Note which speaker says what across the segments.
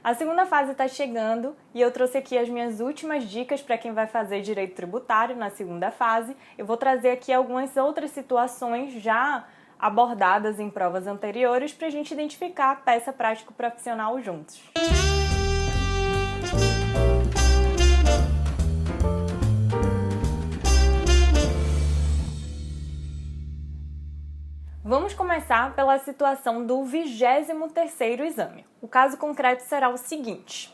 Speaker 1: A segunda fase está chegando e eu trouxe aqui as minhas últimas dicas para quem vai fazer direito tributário na segunda fase. Eu vou trazer aqui algumas outras situações já abordadas em provas anteriores para a gente identificar a peça prático-profissional juntos. Vamos começar pela situação do 23º exame. O caso concreto será o seguinte: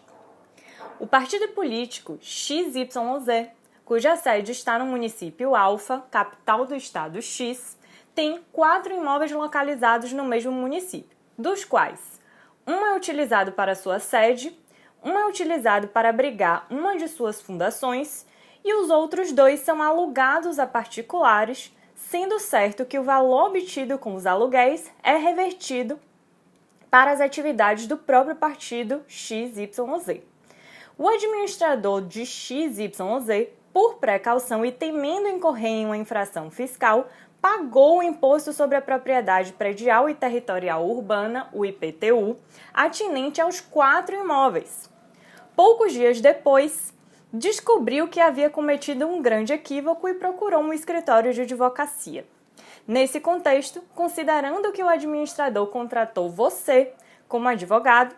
Speaker 1: o partido político XYZ, cuja sede está no município Alfa, capital do estado X, tem 4 imóveis localizados no mesmo município, dos quais um é utilizado para sua sede, um é utilizado para abrigar uma de suas fundações e os outros 2 são alugados a particulares, sendo certo que o valor obtido com os aluguéis é revertido para as atividades do próprio partido XYZ. O administrador de XYZ, por precaução e temendo incorrer em uma infração fiscal, pagou o Imposto sobre a Propriedade Predial e Territorial Urbana, o IPTU, atinente aos 4 imóveis. Poucos dias depois, descobriu que havia cometido um grande equívoco e procurou um escritório de advocacia. Nesse contexto, considerando que o administrador contratou você como advogado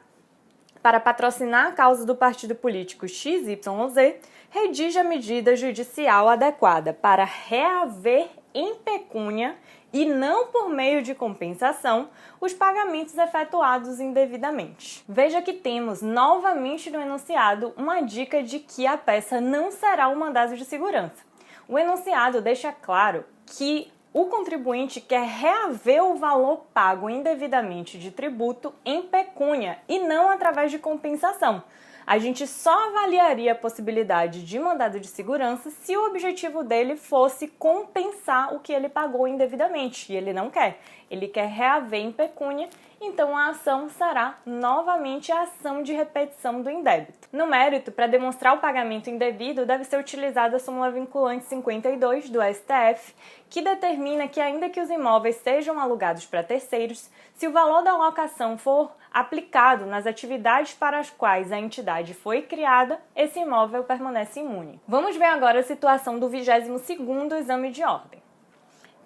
Speaker 1: para patrocinar a causa do partido político XYZ, redige a medida judicial adequada para reaver em pecúnia e não por meio de compensação os pagamentos efetuados indevidamente. Veja que temos novamente no enunciado uma dica de que a peça não será um mandado de segurança. O enunciado deixa claro que o contribuinte quer reaver o valor pago indevidamente de tributo em pecúnia e não através de compensação. A gente só avaliaria a possibilidade de mandado de segurança se o objetivo dele fosse compensar o que ele pagou indevidamente, e ele não quer. Ele quer reaver em pecúnia, então a ação será novamente a ação de repetição do indébito. No mérito, para demonstrar o pagamento indevido, deve ser utilizada a súmula vinculante 52 do STF, que determina que ainda que os imóveis sejam alugados para terceiros, se o valor da locação for aplicado nas atividades para as quais a entidade foi criada, esse imóvel permanece imune. Vamos ver agora a situação do 22º exame de ordem.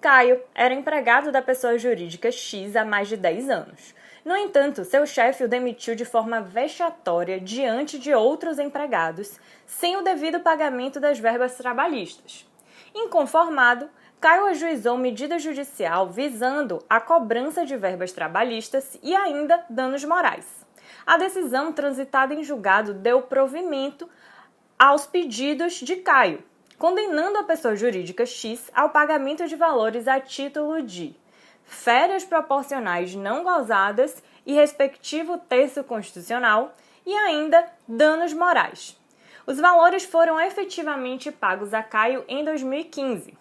Speaker 1: Caio era empregado da pessoa jurídica X há mais de 10 anos. No entanto, seu chefe o demitiu de forma vexatória diante de outros empregados, sem o devido pagamento das verbas trabalhistas. Inconformado, Caio ajuizou medida judicial visando a cobrança de verbas trabalhistas e ainda danos morais. A decisão transitada em julgado deu provimento aos pedidos de Caio, condenando a pessoa jurídica X ao pagamento de valores a título de férias proporcionais não gozadas e respectivo terço constitucional e ainda danos morais. Os valores foram efetivamente pagos a Caio em 2015.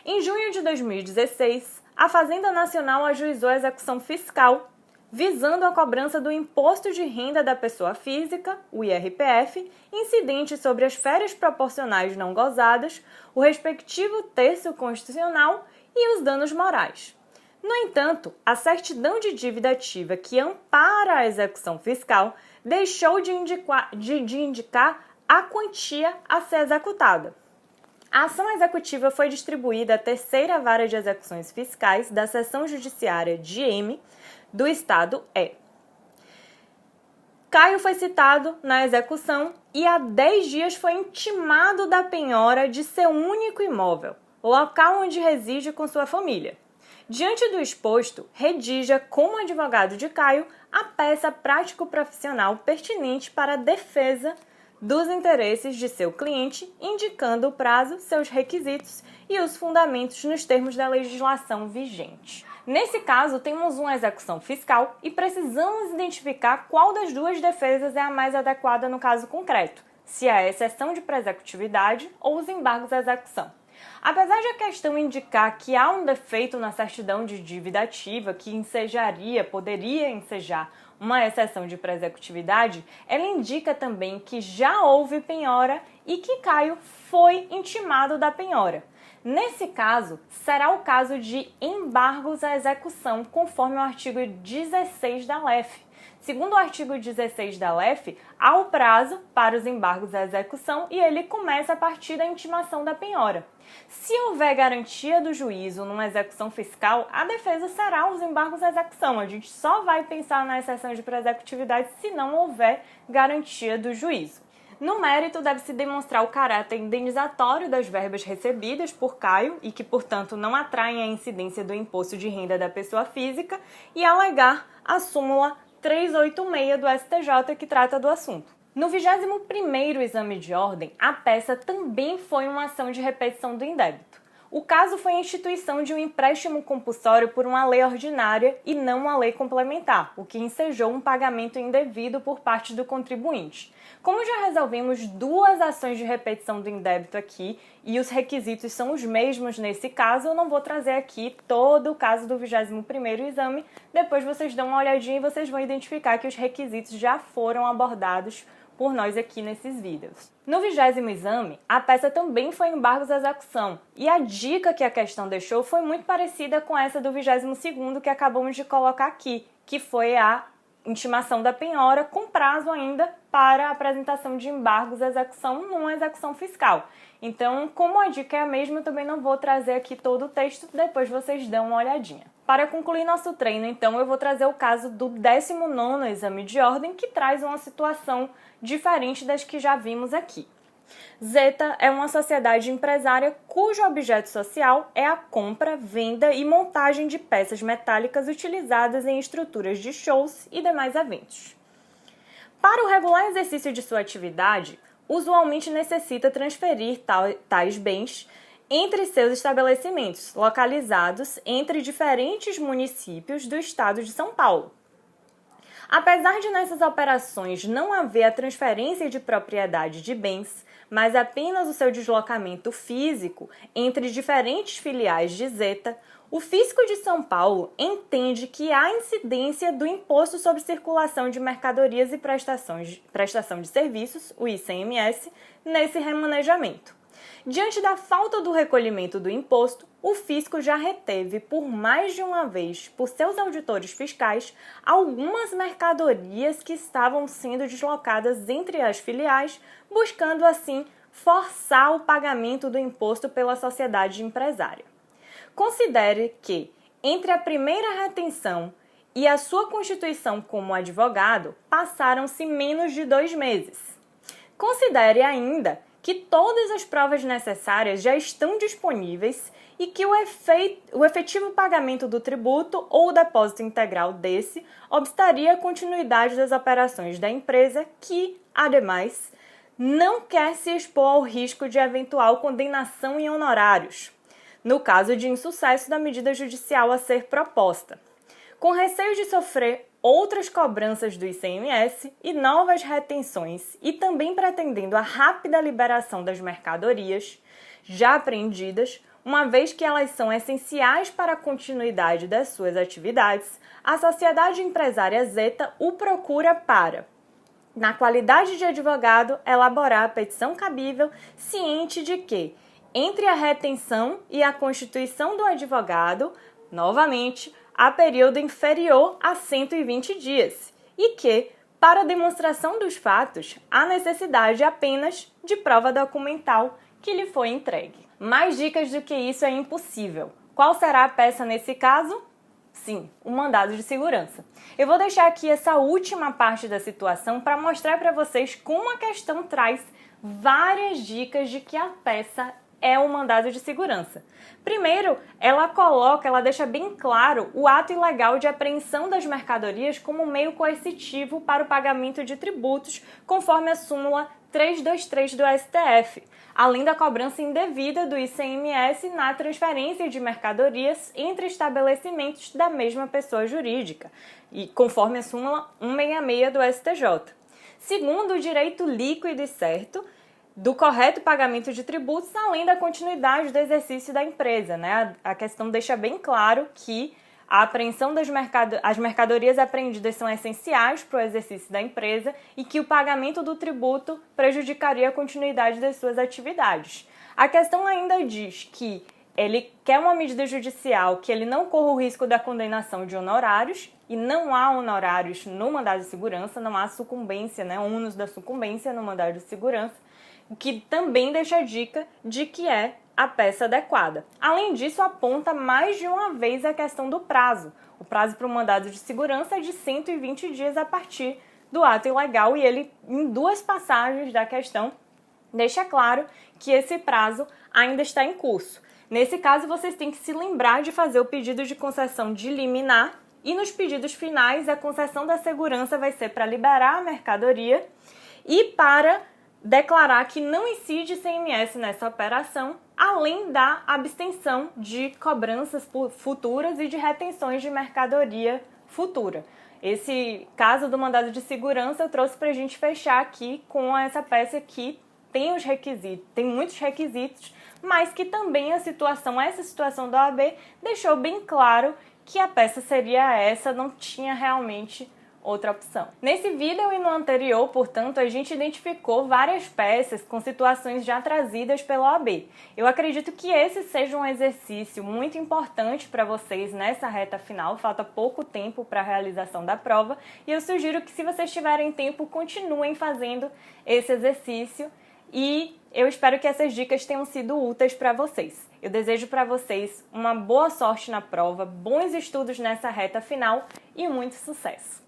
Speaker 1: Em junho de 2016, a Fazenda Nacional ajuizou a execução fiscal, visando a cobrança do Imposto de Renda da Pessoa Física, o IRPF, incidente sobre as férias proporcionais não gozadas, o respectivo terço constitucional e os danos morais. No entanto, a certidão de dívida ativa que ampara a execução fiscal deixou de indicar a quantia a ser executada. A ação executiva foi distribuída à terceira vara de execuções fiscais da Seção Judiciária de M do Estado E. Caio foi citado na execução e há 10 dias foi intimado da penhora de seu único imóvel, local onde reside com sua família. Diante do exposto, redija como advogado de Caio a peça prático-profissional pertinente para a defesa dos interesses de seu cliente, indicando o prazo, seus requisitos e os fundamentos nos termos da legislação vigente. Nesse caso, temos uma execução fiscal e precisamos identificar qual das duas defesas é a mais adequada no caso concreto, se é a exceção de pré-executividade ou os embargos à execução. Apesar de a questão indicar que há um defeito na certidão de dívida ativa que poderia ensejar uma exceção de pré-executividade, ela indica também que já houve penhora e que Caio foi intimado da penhora. Nesse caso, será o caso de embargos à execução, conforme o artigo 16 da LEF. Segundo o artigo 16 da LEF, há o prazo para os embargos à execução e ele começa a partir da intimação da penhora. Se houver garantia do juízo numa execução fiscal, a defesa será os embargos à execução. A gente só vai pensar na exceção de pré-executividade se não houver garantia do juízo. No mérito, deve-se demonstrar o caráter indenizatório das verbas recebidas por Caio e que, portanto, não atraem a incidência do imposto de renda da pessoa física e alegar a súmula 386 do STJ que trata do assunto. No 21º exame de ordem, a peça também foi uma ação de repetição do indébito. O caso foi a instituição de um empréstimo compulsório por uma lei ordinária e não uma lei complementar, o que ensejou um pagamento indevido por parte do contribuinte. Como já resolvemos duas ações de repetição do indébito aqui e os requisitos são os mesmos nesse caso, eu não vou trazer aqui todo o caso do 21º exame, depois vocês dão uma olhadinha e vocês vão identificar que os requisitos já foram abordados por nós aqui nesses vídeos. No 20º exame, a peça também foi embargos à execução, e a dica que a questão deixou foi muito parecida com essa do 22º que acabamos de colocar aqui, que foi a intimação da penhora com prazo ainda para a apresentação de embargos à execução numa execução fiscal. Então, como a dica é a mesma, eu também não vou trazer aqui todo o texto, depois vocês dão uma olhadinha. Para concluir nosso treino, então, eu vou trazer o caso do 19º exame de ordem, que traz uma situação diferente das que já vimos aqui. Zeta é uma sociedade empresária cujo objeto social é a compra, venda e montagem de peças metálicas utilizadas em estruturas de shows e demais eventos. Para o regular exercício de sua atividade, usualmente necessita transferir tais bens entre seus estabelecimentos, localizados entre diferentes municípios do estado de São Paulo. Apesar de nessas operações não haver a transferência de propriedade de bens, mas apenas o seu deslocamento físico entre diferentes filiais de Zeta, o Fisco de São Paulo entende que há incidência do Imposto sobre Circulação de Mercadorias e Prestação de Serviços, o ICMS, nesse remanejamento. Diante da falta do recolhimento do imposto, o fisco já reteve por mais de uma vez, por seus auditores fiscais, algumas mercadorias que estavam sendo deslocadas entre as filiais, buscando assim forçar o pagamento do imposto pela sociedade empresária. Considere que, entre a primeira retenção e a sua constituição como advogado, passaram-se menos de 2 meses. Considere ainda que todas as provas necessárias já estão disponíveis e que o efetivo pagamento do tributo ou o depósito integral desse obstaria a continuidade das operações da empresa que, ademais, não quer se expor ao risco de eventual condenação em honorários, no caso de insucesso da medida judicial a ser proposta. Com receio de sofrer outras cobranças do ICMS e novas retenções e também pretendendo a rápida liberação das mercadorias já apreendidas, uma vez que elas são essenciais para a continuidade das suas atividades, a sociedade empresária Zeta o procura para, na qualidade de advogado, elaborar a petição cabível, ciente de que, entre a retenção e a constituição do advogado, novamente, há período inferior a 120 dias e que, para a demonstração dos fatos, há necessidade apenas de prova documental que lhe foi entregue. Mais dicas do que isso é impossível. Qual será a peça nesse caso? Sim, o mandado de segurança. Eu vou deixar aqui essa última parte da situação para mostrar para vocês como a questão traz várias dicas de que a peça é o mandado de segurança. Primeiro, ela deixa bem claro o ato ilegal de apreensão das mercadorias como meio coercitivo para o pagamento de tributos, conforme a súmula 323 do STF, além da cobrança indevida do ICMS na transferência de mercadorias entre estabelecimentos da mesma pessoa jurídica, e conforme a súmula 166 do STJ. Segundo, o direito líquido e certo do correto pagamento de tributos, além da continuidade do exercício da empresa, né? A questão deixa bem claro que a apreensão as mercadorias apreendidas são essenciais para o exercício da empresa e que o pagamento do tributo prejudicaria a continuidade das suas atividades. A questão ainda diz que ele quer uma medida judicial que ele não corra o risco da condenação de honorários e não há honorários no mandado de segurança, não há sucumbência, né, ônus da sucumbência no mandado de segurança, o que também deixa a dica de que é a peça adequada. Além disso, aponta mais de uma vez a questão do prazo. O prazo para o mandado de segurança é de 120 dias a partir do ato ilegal e ele, em 2 passagens da questão, deixa claro que esse prazo ainda está em curso. Nesse caso, vocês têm que se lembrar de fazer o pedido de concessão de liminar e nos pedidos finais a concessão da segurança vai ser para liberar a mercadoria e para declarar que não incide ICMS nessa operação, além da abstenção de cobranças futuras e de retenções de mercadoria futura. Esse caso do mandado de segurança eu trouxe para a gente fechar aqui com essa peça que tem os requisitos, tem muitos requisitos, mas que também essa situação da OAB deixou bem claro que a peça seria essa, não tinha realmente outra opção. Nesse vídeo e no anterior, portanto, a gente identificou várias peças com situações já trazidas pela OAB. Eu acredito que esse seja um exercício muito importante para vocês nessa reta final, falta pouco tempo para a realização da prova, e eu sugiro que, se vocês tiverem tempo, continuem fazendo esse exercício, e eu espero que essas dicas tenham sido úteis para vocês. Eu desejo para vocês uma boa sorte na prova, bons estudos nessa reta final e muito sucesso!